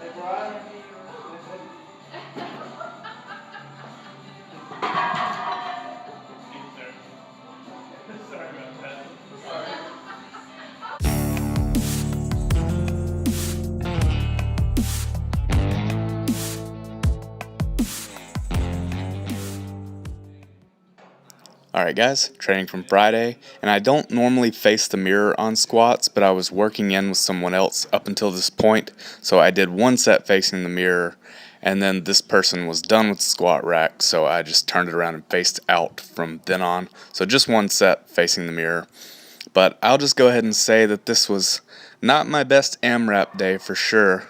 Hey, Brian. Sorry about that. Alright guys, training from Friday, and I don't normally face the mirror on squats, but I was working in with someone else up until this point, so I did one set facing the mirror, and then this person was done with the squat rack, so I just turned it around and faced out from then on. So just one set facing the mirror. But I'll just go ahead and say that this was not my best AMRAP day for sure.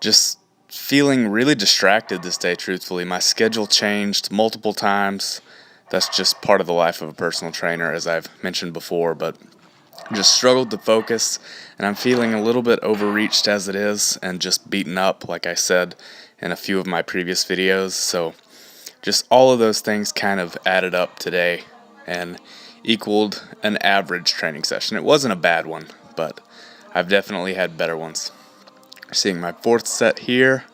Just feeling really distracted this day, truthfully. My schedule changed multiple times. That's just part of the life of a personal trainer, as I've mentioned before, but just struggled to focus, and I'm feeling a little bit overreached as it is, and just beaten up, like I said in a few of my previous videos. So just all of those things kind of added up today and equaled an average training session. It wasn't a bad one, but I've definitely had better ones. Seeing my fourth set here.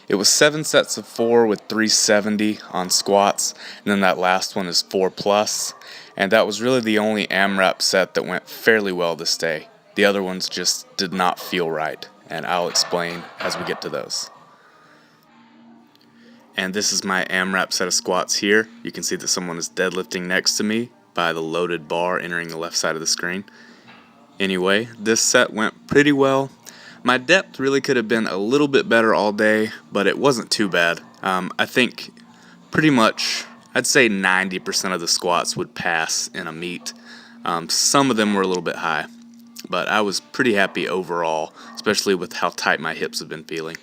It was 7 sets of 4 with 370 on squats, and then that last one is 4 plus, and that was really the only AMRAP set that went fairly well this day. The other ones just did not feel right, and I'll explain as we get to those. And this is my AMRAP set of squats here. You can see that someone is deadlifting next to me by the loaded bar entering the left side of the screen. Anyway, this set went pretty well. My depth really could have been a little bit better all day, but it wasn't too bad. I think pretty much, I'd say 90% of the squats would pass in a meet. Some of them were a little bit high, but I was pretty happy overall, especially with how tight my hips have been feeling.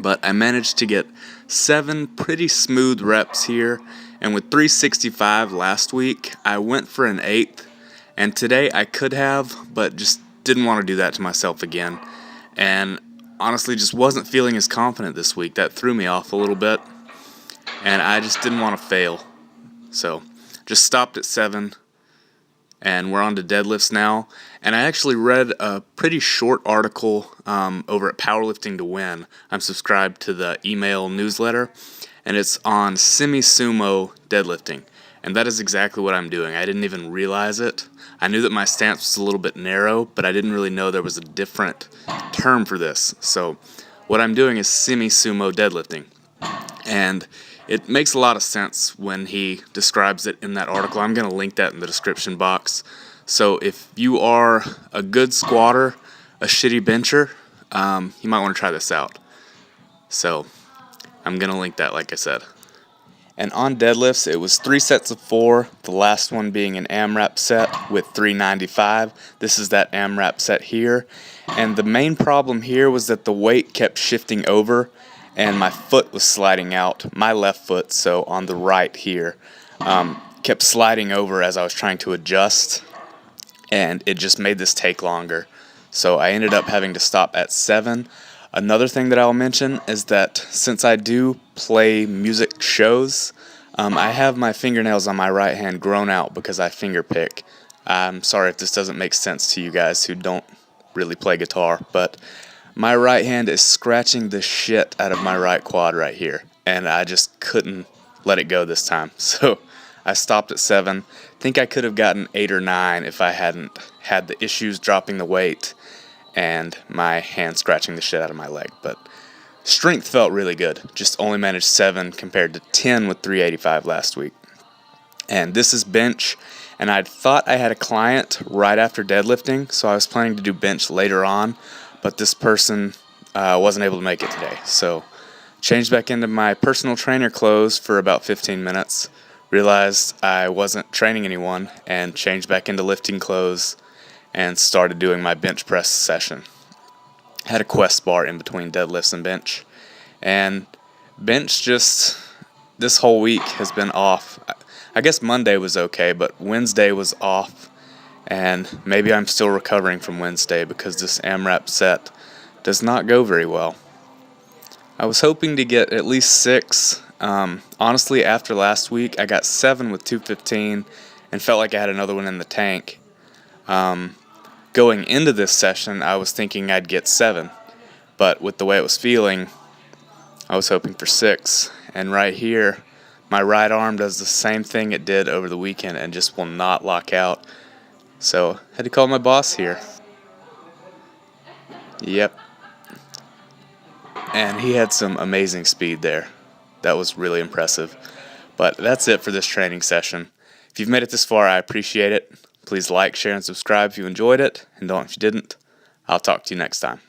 But I managed to get 7 pretty smooth reps here, and with 365 last week, I went for an 8th, and today I could have, but just didn't want to do that to myself again. And honestly just wasn't feeling as confident this week. That threw me off a little bit, and I just didn't want to fail. So just stopped at 7, and we're on to deadlifts now. And I actually read a pretty short article over at Powerlifting to Win. I'm subscribed to the email newsletter, and it's on semi-sumo deadlifting. And that is exactly what I'm doing. I didn't even realize it. I knew that my stance was a little bit narrow, but I didn't really know there was a different term for this. So what I'm doing is semi-sumo deadlifting. And it makes a lot of sense when he describes it in that article. I'm going to link that in the description box. So if you are a good squatter, a shitty bencher, you might want to try this out. So I'm going to link that, like I said. And on deadlifts, it was 3 sets of 4, the last one being an AMRAP set with 395. This is that AMRAP set here. And the main problem here was that the weight kept shifting over, and my foot was sliding out, my left foot, so on the right here, kept sliding over as I was trying to adjust, and it just made this take longer. So I ended up having to stop at 7. Another thing that I'll mention is that since I do play music shows, I have my fingernails on my right hand grown out because I finger pick. I'm sorry if this doesn't make sense to you guys who don't really play guitar, but my right hand is scratching the shit out of my right quad right here, and I just couldn't let it go this time. So I stopped at 7. Think I could have gotten 8 or 9 if I hadn't had the issues dropping the weight and my hand scratching the shit out of my leg. But strength felt really good. Just only managed 7 compared to 10 with 385 last week. And this is bench, and I thought I had a client right after deadlifting, so I was planning to do bench later on, but this person wasn't able to make it today. So changed back into my personal trainer clothes for about 15 minutes, realized I wasn't training anyone, and changed back into lifting clothes and started doing my bench press session. Had a quest bar in between deadlifts and bench. And bench just, this whole week has been off. I guess Monday was okay, but Wednesday was off. And maybe I'm still recovering from Wednesday because this AMRAP set does not go very well. I was hoping to get at least 6. Honestly, after last week, I got 7 with 215 and felt like I had another one in the tank. Going into this session, I was thinking I'd get 7, but with the way it was feeling, I was hoping for 6. And right here, my right arm does the same thing it did over the weekend and just will not lock out. So, had to call my boss here. Yep. And he had some amazing speed there. That was really impressive. But that's it for this training session. If you've made it this far, I appreciate it. Please like, share, and subscribe if you enjoyed it. And don't if you didn't. I'll talk to you next time.